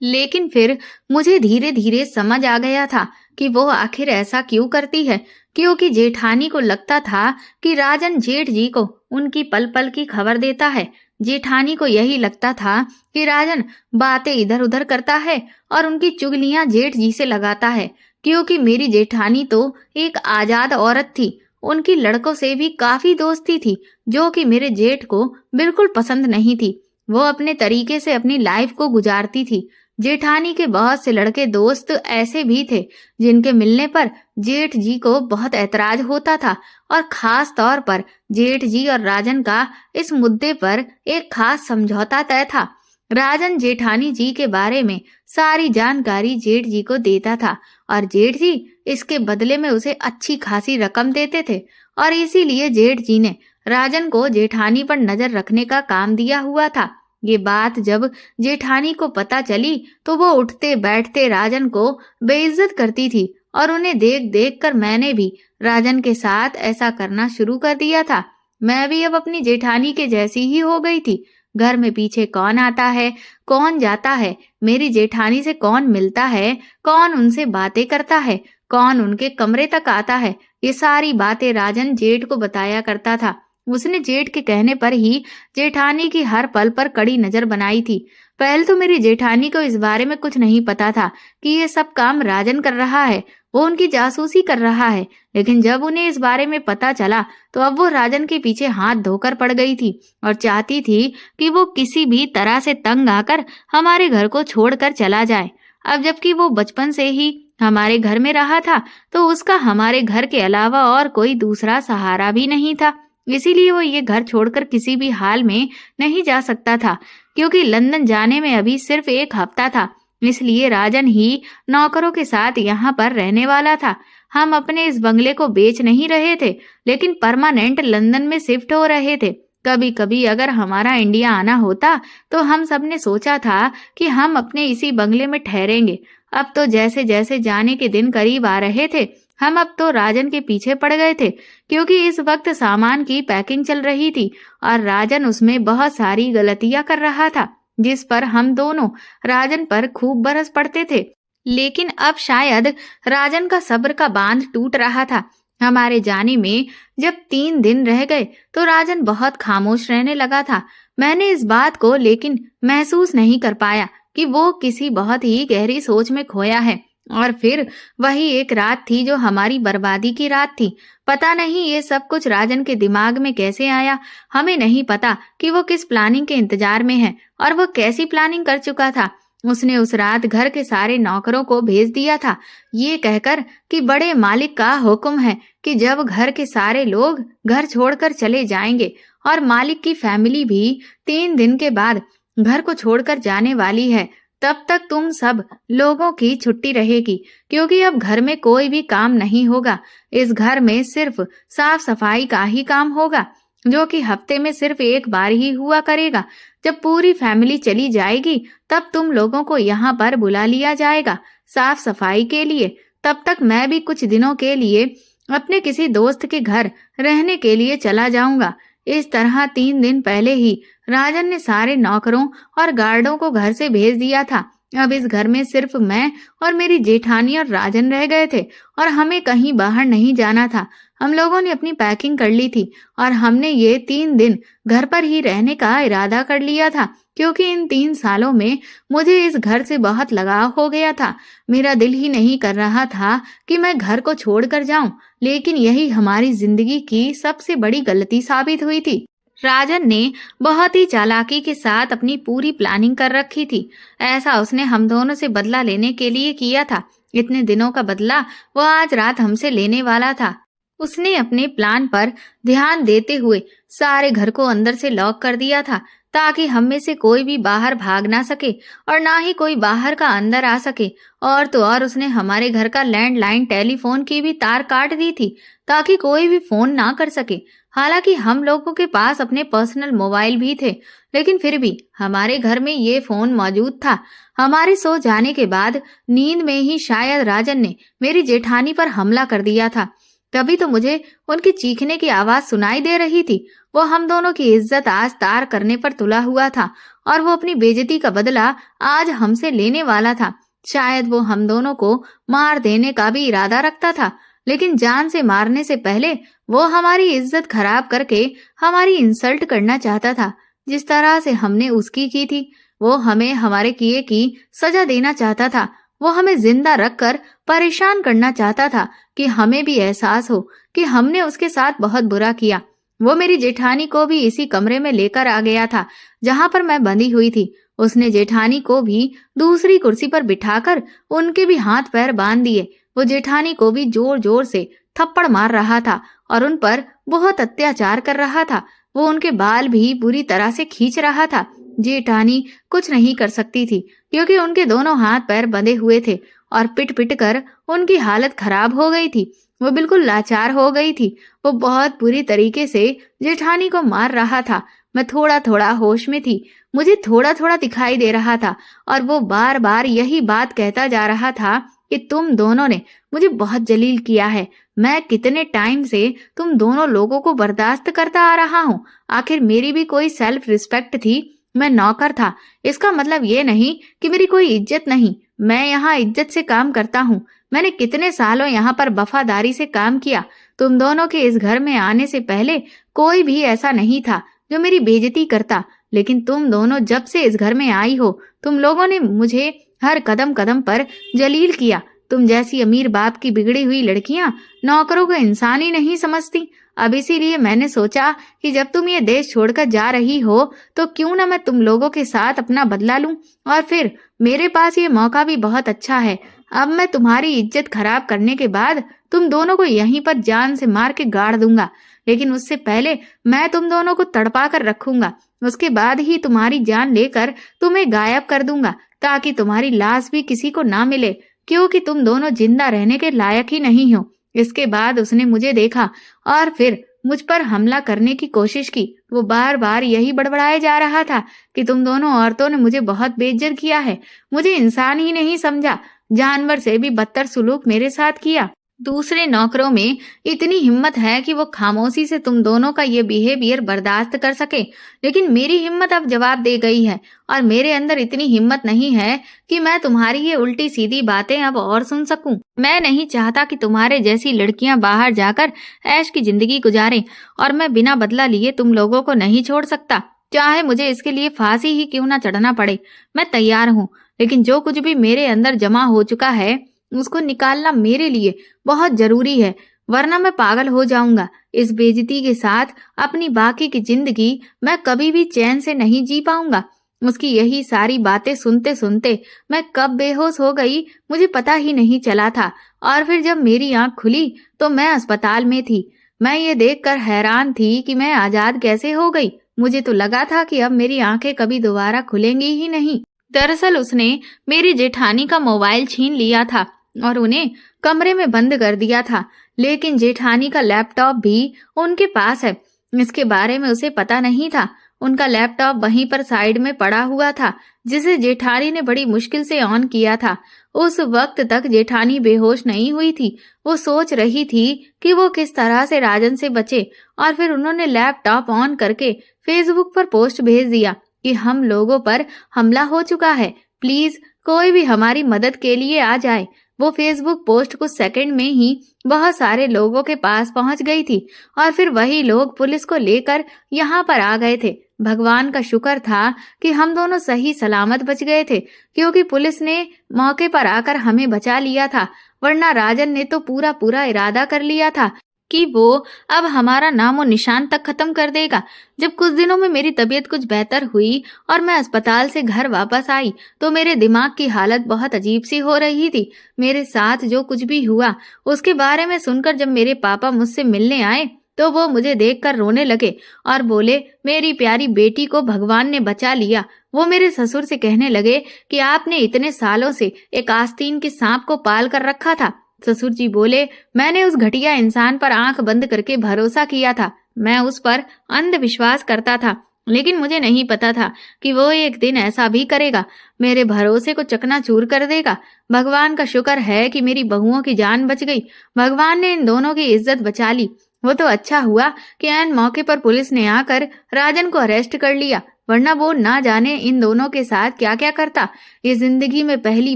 लेकिन फिर मुझे धीरे धीरे समझ आ गया था कि वो आखिर ऐसा क्यों करती है, क्योंकि जेठानी को लगता था कि राजन जेठ जी को उनकी पल पल की खबर देता है। जेठानी को यही लगता था कि राजन बातें इधर उधर करता है और उनकी चुगलियां जेठ जी से लगाता है, क्योंकि मेरी जेठानी तो एक आजाद औरत थी उनकी लड़कों से भी काफी दोस्ती थी, जो कि मेरे जेठ को बिल्कुल पसंद नहीं थी। वो अपने तरीके से अपनी लाइफ को गुजारती थी। जेठानी के बहुत से लड़के दोस्त ऐसे भी थे जिनके मिलने पर जेठ जी को बहुत ऐतराज होता था, और खास तौर पर जेठ जी और राजन का इस मुद्दे पर एक खास समझौता तय था। राजन जेठानी जी के बारे में सारी जानकारी जेठ जी को देता था, और जेठ जी इसके बदले में उसे अच्छी खासी रकम देते थे, और इसीलिए जेठ जी ने राजन को जेठानी पर नजर रखने का काम दिया हुआ था। ये बात जब जेठानी को पता चली तो वो उठते बैठते राजन को बेइज्जत करती थी, और उन्हें देख देख कर मैंने भी राजन के साथ ऐसा करना शुरू कर दिया था। मैं भी अब अपनी जेठानी के जैसी ही हो गई थी। घर में पीछे कौन आता है, कौन जाता है, मेरी जेठानी से कौन मिलता है, कौन उनसे बातें करता है, कौन उनके कमरे तक आता है, ये सारी बातें राजन जेठ को बताया करता था। उसने जेठ के कहने पर ही जेठानी की हर पल पर कड़ी नजर बनाई थी। पहले तो मेरी जेठानी को इस बारे में कुछ नहीं पता था कि ये सब काम राजन कर रहा है, वो उनकी जासूसी कर रहा है। लेकिन जब उन्हें इस बारे में पता चला तो अब वो राजन के पीछे हाथ धोकर पड़ गई थी, और चाहती थी कि वो किसी भी तरह से तंग आकर हमारे घर को छोड़कर चला जाए। अब जबकि वो बचपन से ही हमारे घर में रहा था, तो उसका हमारे घर के अलावा और कोई दूसरा सहारा भी नहीं था। इसीलिए वो ये घर छोड़कर किसी भी हाल में नहीं जा सकता था, क्योंकि लंदन जाने में अभी सिर्फ 1 हफ्ता था। इसलिए राजन ही नौकरों के साथ यहाँ पर रहने वाला था। हम अपने इस बंगले को बेच नहीं रहे थे, लेकिन परमानेंट लंदन में शिफ्ट हो रहे थे। कभी कभी अगर हमारा इंडिया आना होता तो हम सबने सोचा था कि हम अपने इसी बंगले में ठहरेंगे। अब तो जैसे जैसे जाने के दिन करीब आ रहे थे, हम अब तो राजन के पीछे पड़ गए थे, क्योंकि इस वक्त सामान की पैकिंग चल रही थी और राजन उसमें बहुत सारी गलतियां कर रहा था, जिस पर हम दोनों राजन पर खूब बरस पड़ते थे। लेकिन अब शायद राजन का सब्र का बांध टूट रहा था। हमारे जाने में जब 3 दिन रह गए तो राजन बहुत खामोश रहने लगा था। मैंने इस बात को लेकिन महसूस नहीं कर पाया कि वो किसी बहुत ही गहरी सोच में खोया है। और फिर वही एक रात थी जो हमारी बर्बादी की रात थी। पता नहीं ये सब कुछ राजन के दिमाग में कैसे आया। हमें नहीं पता कि वो किस प्लानिंग के इंतजार में है और वो कैसी प्लानिंग कर चुका था। उसने उस रात घर के सारे नौकरों को भेज दिया था, ये कहकर कि बड़े मालिक का हुक्म है कि जब घर के सारे लोग घर छोड़कर चले जाएंगे और मालिक की फैमिली भी 3 दिन के बाद घर को छोड़कर जाने वाली है, तब तक तुम सब लोगों की छुट्टी रहेगी, क्योंकि अब घर में कोई भी काम नहीं होगा। इस घर में सिर्फ साफ सफाई का ही काम होगा, जो कि हफ्ते में सिर्फ 1 बार ही हुआ करेगा। जब पूरी फैमिली चली जाएगी तब तुम लोगों को यहाँ पर बुला लिया जाएगा साफ सफाई के लिए। तब तक मैं भी कुछ दिनों के लिए अपने किसी दोस्त के घर रहने के लिए चला जाऊंगा। इस तरह 3 दिन पहले ही राजन ने सारे नौकरों और गार्डों को घर से भेज दिया था। अब इस घर में सिर्फ मैं और मेरी जेठानी और राजन रह गए थे और हमें कहीं बाहर नहीं जाना था। हम लोगों ने अपनी पैकिंग कर ली थी और हमने ये 3 दिन घर पर ही रहने का इरादा कर लिया था, क्योंकि इन 3 सालों में मुझे इस घर से बहुत लगाव हो गया था। मेरा दिल ही नहीं कर रहा था कि मैं घर को छोड़कर जाऊं, लेकिन यही हमारी जिंदगी की सबसे बड़ी गलती साबित हुई थी। राजन ने बहुत ही चालाकी के साथ अपनी पूरी प्लानिंग कर रखी थी। ऐसा उसने हम दोनों से बदला लेने के लिए किया था। इतने दिनों का बदला वो आज रात हमसे लेने वाला था। उसने अपने प्लान पर ध्यान देते हुए सारे घर को अंदर से लॉक कर दिया था, ताकि हम में से कोई भी बाहर भाग ना सके और ना ही कोई बाहर का अंदर आ सके। और तो और उसने हमारे घर का लैंडलाइन टेलीफोन की भी तार काट दी थी, ताकि कोई भी फोन ना कर सके। हालांकि हम लोगों के पास अपने पर्सनल मोबाइल भी थे, लेकिन फिर भी हमारे घर में ये फोन मौजूद था। हमारे सो जाने के बाद नींद में ही शायद राजन ने मेरी जेठानी पर हमला कर दिया था। तभी तो मुझे उनकी चीखने की आवाज सुनाई दे रही थी। वो हम दोनों की इज्जत आज तार करने पर तुला हुआ था और वो अपनी बेइज्जती का बदला आज हमसे लेने वाला था। शायद वो हम दोनों को मार देने का भी इरादा रखता था, लेकिन जान से मारने से पहले वो हमारी इज्जत खराब करके हमारी इंसल्ट करना चाहता था। जिस तरह से हमने उसकी की थी, वो हमें हमारे किए की सजा देना चाहता था। वो हमें जिंदा रखकर परेशान करना चाहता था कि हमें भी एहसास हो कि हमने उसके साथ बहुत बुरा किया। वो मेरी जेठानी को भी इसी कमरे में लेकर आ गया था जहां पर मैं बंधी हुई थी। उसने जेठानी को भी दूसरी कुर्सी पर बिठाकर उनके भी हाथ पैर बांध दिए। वो जेठानी को भी जोर जोर से थप्पड़ मार रहा था और उन पर बहुत अत्याचार कर रहा था। वो उनके बाल भी बुरी तरह से खींच रहा था। जेठानी कुछ नहीं कर सकती थी क्योंकि उनके दोनों हाथ पैर बंधे हुए थे और पिट पिट कर उनकी हालत खराब हो गई थी। वो बिल्कुल लाचार हो गई थी। वो बहुत बुरी तरीके से जेठानी को मार रहा था। मैं थोड़ा थोड़ा होश में थी। मुझे थोड़ा थोड़ा दिखाई दे रहा था और वो बार बार यही बात कहता जा रहा था कि तुम दोनों ने मुझे बहुत जलील किया है। मैं कितने टाइम से तुम दोनों लोगों को बर्दाश्त करता आ रहा हूँ। आखिर मेरी भी कोई सेल्फ रिस्पेक्ट थी। मैं नौकर था। इसका मतलब ये नहीं कि मेरी कोई इज्जत नहीं। मैं यहाँ इज्जत से काम करता हूँ। मैंने कितने सालों यहाँ पर वफादारी से काम किया। तुम दोनों के इस घर में आने से पहले कोई भी ऐसा नहीं था जो मेरी बेइज्जती करता। लेकिन तुम दोनों जब से इस घर में आई हो, तुम लोगों ने मुझे हर कदम कदम पर जलील किया। तुम जैसी अमीर बाप की बिगड़ी हुई लड़कियां नौकरों को इंसान ही नहीं समझती। अब इसीलिए मैंने सोचा कि जब तुम ये देश छोड़कर जा रही हो तो क्यों ना मैं तुम लोगों के साथ अपना बदला लूं। और फिर मेरे पास ये मौका भी बहुत अच्छा है। अब मैं तुम्हारी इज्जत खराब करने के बाद तुम दोनों को यहीं पर जान से मार के गाड़ दूंगा। लेकिन उससे पहले मैं तुम दोनों को तड़पा कर रखूंगा। उसके बाद ही तुम्हारी जान लेकर तुम्हें गायब कर दूंगा ताकि तुम्हारी लाश भी किसी को ना मिले, क्योंकि तुम दोनों जिंदा रहने के लायक ही नहीं हो। इसके बाद उसने मुझे देखा और फिर मुझ पर हमला करने की कोशिश की। वो बार बार यही बड़बड़ाए जा रहा था कि तुम दोनों औरतों ने मुझे बहुत बेइज्जत किया है, मुझे इंसान ही नहीं समझा, जानवर से भी बदतर सुलूक मेरे साथ किया। दूसरे नौकरों में इतनी हिम्मत है कि वो खामोशी से तुम दोनों का ये बिहेवियर बर्दाश्त कर सके, लेकिन मेरी हिम्मत अब जवाब दे गई है और मेरे अंदर इतनी हिम्मत नहीं है कि मैं तुम्हारी ये उल्टी सीधी बातें अब और सुन सकूं। मैं नहीं चाहता कि तुम्हारे जैसी लड़कियां बाहर जाकर ऐश की जिंदगी गुजारें और मैं बिना बदला लिए तुम लोगों को नहीं छोड़ सकता। चाहे मुझे इसके लिए फांसी ही क्यों ना चढ़ना पड़े, मैं तैयार हूँ। लेकिन जो कुछ भी मेरे अंदर जमा हो चुका है उसको निकालना मेरे लिए बहुत जरूरी है, वरना मैं पागल हो जाऊंगा। इस बेइज्जती के साथ अपनी बाकी की जिंदगी मैं कभी भी चैन से नहीं जी पाऊंगा। उसकी यही सारी बातें सुनते सुनते मैं कब बेहोश हो गई मुझे पता ही नहीं चला था। और फिर जब मेरी आंख खुली तो मैं अस्पताल में थी। मैं ये देखकर हैरान थी कि मैं आजाद कैसे हो गई। मुझे तो लगा था कि अब मेरी आंखें कभी दोबारा खुलेंगी ही नहीं। दरअसल उसने मेरी जेठानी का मोबाइल छीन लिया था और उन्हें कमरे में बंद कर दिया था, लेकिन जेठानी का लैपटॉप भी उनके पास है। इसके बारे में उसे पता नहीं था। उनका लैपटॉप वहीं पर साइड में पड़ा हुआ था जिसे जेठानी ने बड़ी मुश्किल से ऑन किया था। उस वक्त तक जेठानी बेहोश नहीं हुई थी। वो सोच रही थी कि वो किस तरह से राजन से बचे और फिर उन्होंने लैपटॉप ऑन करके फेसबुक पर पोस्ट भेज दिया कि हम लोगों पर हमला हो चुका है, प्लीज कोई भी हमारी मदद के लिए आ जाए। वो फेसबुक पोस्ट कुछ सेकंड में ही बहुत सारे लोगों के पास पहुंच गई थी और फिर वही लोग पुलिस को लेकर यहाँ पर आ गए थे। भगवान का शुक्र था कि हम दोनों सही सलामत बच गए थे, क्योंकि पुलिस ने मौके पर आकर हमें बचा लिया था, वरना राजन ने तो पूरा पूरा इरादा कर लिया था कि वो अब हमारा नामो निशान तक खत्म कर देगा। जब कुछ दिनों में मेरी तबीयत कुछ बेहतर हुई और मैं अस्पताल से घर वापस आई तो मेरे दिमाग की हालत बहुत अजीब सी हो रही थी। मेरे साथ जो कुछ भी हुआ उसके बारे में सुनकर जब मेरे पापा मुझसे मिलने आए तो वो मुझे देखकर रोने लगे और बोले, मेरी प्यारी बेटी को भगवान ने बचा लिया। वो मेरे ससुर से कहने लगे कि आपने इतने सालों से एक आस्तीन के सांप को पाल कर रखा था। ससुर जी बोले, मैंने उस घटिया इंसान पर आंख बंद करके भरोसा किया था। मैं उस पर अंधविश्वास करता था, लेकिन मुझे नहीं पता था कि वो एक दिन ऐसा भी करेगा, मेरे भरोसे को चकनाचूर कर देगा। भगवान का शुक्र है कि मेरी बहुओं की जान बच गई। भगवान ने इन दोनों की इज्जत बचा ली। वो तो अच्छा हुआ कि ऐन मौके पर पुलिस ने आकर राजन को अरेस्ट कर लिया, वरना वो ना जाने इन दोनों के साथ क्या क्या करता। ये जिंदगी में पहली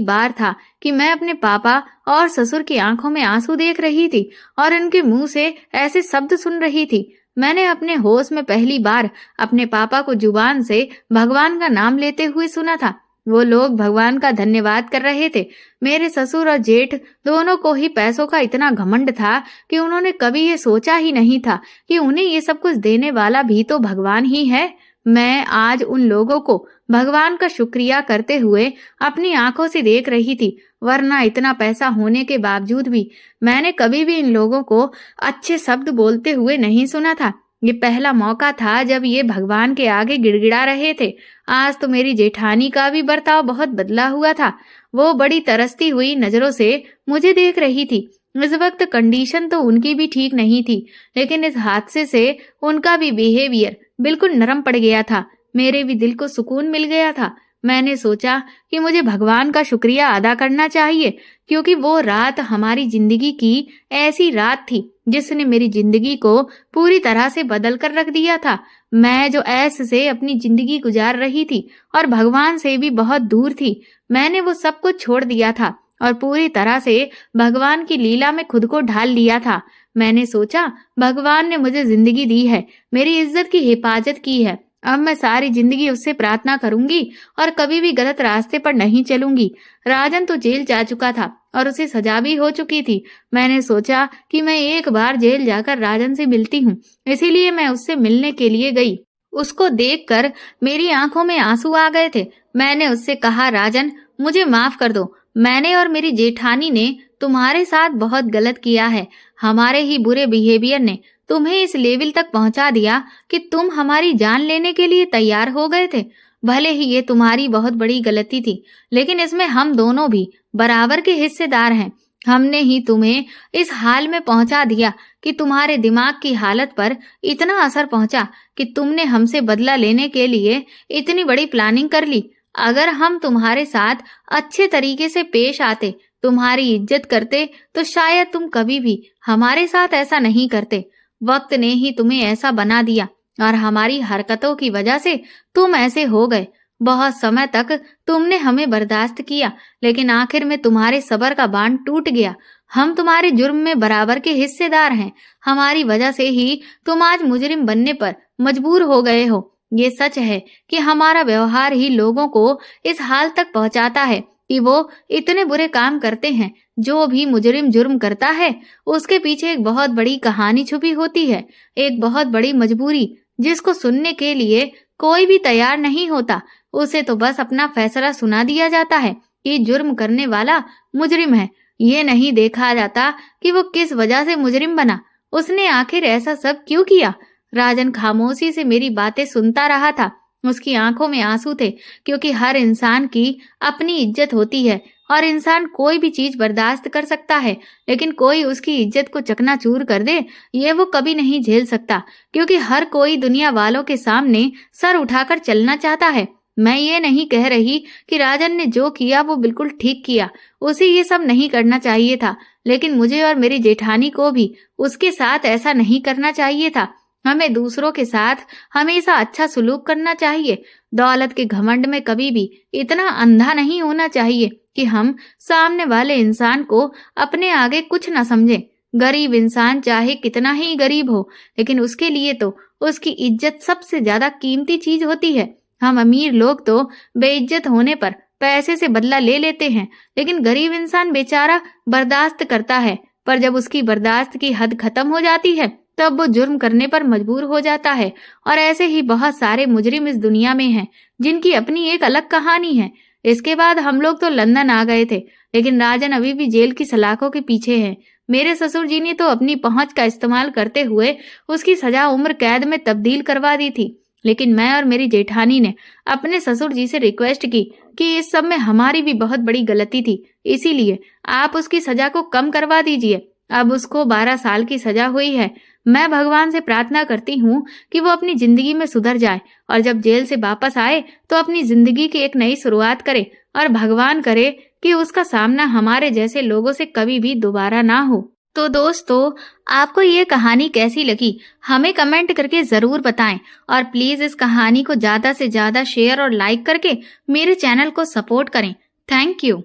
बार था कि मैं अपने पापा और ससुर की आंखों में आंसू देख रही थी और इनके मुंह से ऐसे शब्द सुन रही थी। मैंने अपने होश में पहली बार अपने पापा को जुबान से भगवान का नाम लेते हुए सुना था। वो लोग भगवान का धन्यवाद कर रहे थे। मेरे ससुर और जेठ दोनों को ही पैसों का इतना घमंड था कि उन्होंने कभी ये सोचा ही नहीं था कि उन्हें ये सब कुछ देने वाला भी तो भगवान ही है। मैं आज उन लोगों को भगवान का शुक्रिया करते हुए अपनी आंखों से देख रही थी, वरना इतना पैसा होने के बावजूद भी मैंने कभी भी इन लोगों को अच्छे शब्द बोलते हुए नहीं सुना था। ये पहला मौका था जब ये भगवान के आगे गिड़गिड़ा रहे थे। आज तो मेरी जेठानी का भी बर्ताव बहुत बदला हुआ था। वो बड़ी तरसती हुई नजरों से मुझे देख रही थी। इस वक्त कंडीशन तो उनकी भी ठीक नहीं थी, लेकिन इस हादसे से उनका भी बिहेवियर बिल्कुल नरम पड़ गया था। मेरे भी दिल को सुकून मिल गया था। मैंने सोचा कि मुझे भगवान का शुक्रिया अदा करना चाहिए, क्योंकि वो रात हमारी जिंदगी की ऐसी रात थी जिसने मेरी जिंदगी को पूरी तरह से बदल कर रख दिया था। मैं जो ऐसे से अपनी जिंदगी गुजार रही थी और भगवान से भी बहुत दूर थी, मैंने वो सब कुछ छोड़ दिया था और पूरी तरह से भगवान की लीला में खुद को ढाल लिया था। मैंने सोचा भगवान ने मुझे जिंदगी दी है, मेरी इज्जत की हिफाजत की है। अब मैं सारी जिंदगी उससे प्रार्थना करूंगी और कभी भी गलत रास्ते पर नहीं चलूंगी। राजन तो जेल जा चुका था और उसे सजा भी हो चुकी थी। मैंने सोचा कि मैं एक बार जेल जाकर राजन से मिलती हूँ, इसीलिए मैं उससे मिलने के लिए गई। उसको देखकर मेरी आंखों में आंसू आ गए थे। मैंने उससे कहा, राजन मुझे माफ कर दो, मैंने और मेरी जेठानी ने तुम्हारे साथ बहुत गलत किया है। हमारे ही बुरे बिहेवियर ने तुम्हें इस लेवल तक पहुंचा दिया कि तुम हमारी जान लेने के लिए तैयार हो गए थे। भले ही ये तुम्हारी बहुत बड़ी गलती थी, लेकिन इसमें हम दोनों भी बराबर के हिस्सेदार हैं। हमने ही तुम्हें इस हाल में पहुंचा दिया कि तुम्हारे दिमाग की हालत पर इतना असर पहुंचा कि तुमने हमसे बदला लेने के लिए इतनी बड़ी प्लानिंग कर ली। अगर हम तुम्हारे साथ अच्छे तरीके से पेश आते, तुम्हारी इज्जत करते, तो शायद तुम कभी भी हमारे साथ ऐसा नहीं करते। वक्त ने ही तुम्हें ऐसा बना दिया और हमारी हरकतों की वजह से तुम ऐसे हो गए। बहुत समय तक तुमने हमें बर्दाश्त किया, लेकिन आखिर में तुम्हारे सब्र का बांध टूट गया। हम तुम्हारे जुर्म में बराबर के हिस्सेदार हैं। हमारी वजह से ही तुम आज मुजरिम बनने पर मजबूर हो गए हो। ये सच है कि हमारा व्यवहार ही लोगों को इस हाल तक पहुंचाता है कि वो इतने बुरे काम करते हैं। जो भी मुजरिम जुर्म करता है, उसके पीछे एक बहुत बड़ी कहानी छुपी होती है, एक बहुत बड़ी मजबूरी, जिसको सुनने के लिए कोई भी तैयार नहीं होता। उसे तो बस अपना फैसला सुना दिया जाता है कि जुर्म करने वाला मुजरिम है। ये नहीं देखा जाता कि वो किस वजह से मुजरिम बना, उसने आखिर ऐसा सब क्यों किया। राजन खामोशी से मेरी बातें सुनता रहा था। उसकी आंखों में आंसू थे, क्योंकि हर इंसान की अपनी इज्जत होती है और इंसान कोई भी चीज बर्दाश्त कर सकता है, लेकिन कोई उसकी इज्जत को चकनाचूर कर दे, ये वो कभी नहीं झेल सकता, क्योंकि हर कोई दुनिया वालों के सामने सर उठाकर चलना चाहता है। मैं ये नहीं कह रही कि राजन ने जो किया वो बिल्कुल ठीक किया, उसे ये सब नहीं करना चाहिए था, लेकिन मुझे और मेरी जेठानी को भी उसके साथ ऐसा नहीं करना चाहिए था। हमें दूसरों के साथ हमेशा अच्छा सलूक करना चाहिए। दौलत के घमंड में कभी भी इतना अंधा नहीं होना चाहिए कि हम सामने वाले इंसान को अपने आगे कुछ न समझें। गरीब इंसान चाहे कितना ही गरीब हो, लेकिन उसके लिए तो उसकी इज्जत सबसे ज्यादा कीमती चीज होती है। हम अमीर लोग तो बेइज्जत होने पर पैसे से बदला ले लेते हैं, लेकिन गरीब इंसान बेचारा बर्दाश्त करता है, पर जब उसकी बर्दाश्त की हद खत्म हो जाती है तब वो जुर्म करने पर मजबूर हो जाता है। और ऐसे ही बहुत सारे मुजरिम इस दुनिया में हैं, जिनकी अपनी एक अलग कहानी है। इसके बाद हम लोग तो लंदन आ गए थे, लेकिन राजन अभी भी जेल की सलाखों के पीछे है। मेरे ससुर जी ने तो अपनी पहुंच का इस्तेमाल करते हुए उसकी सजा उम्र कैद में तब्दील करवा दी थी, लेकिन मैं और मेरी जेठानी ने अपने ससुर जी से रिक्वेस्ट की कि इस सब में हमारी भी बहुत बड़ी गलती थी, इसीलिए आप उसकी सजा को कम करवा दीजिए। अब उसको 12 साल की सजा हुई है। मैं भगवान से प्रार्थना करती हूँ कि वो अपनी जिंदगी में सुधर जाए और जब जेल से वापस आए तो अपनी जिंदगी की एक नई शुरुआत करे, और भगवान करे कि उसका सामना हमारे जैसे लोगों से कभी भी दोबारा ना हो। तो दोस्तों, आपको ये कहानी कैसी लगी हमें कमेंट करके जरूर बताएं, और प्लीज इस कहानी को ज्यादा से ज्यादा शेयर और लाइक करके मेरे चैनल को सपोर्ट करें। Thank you.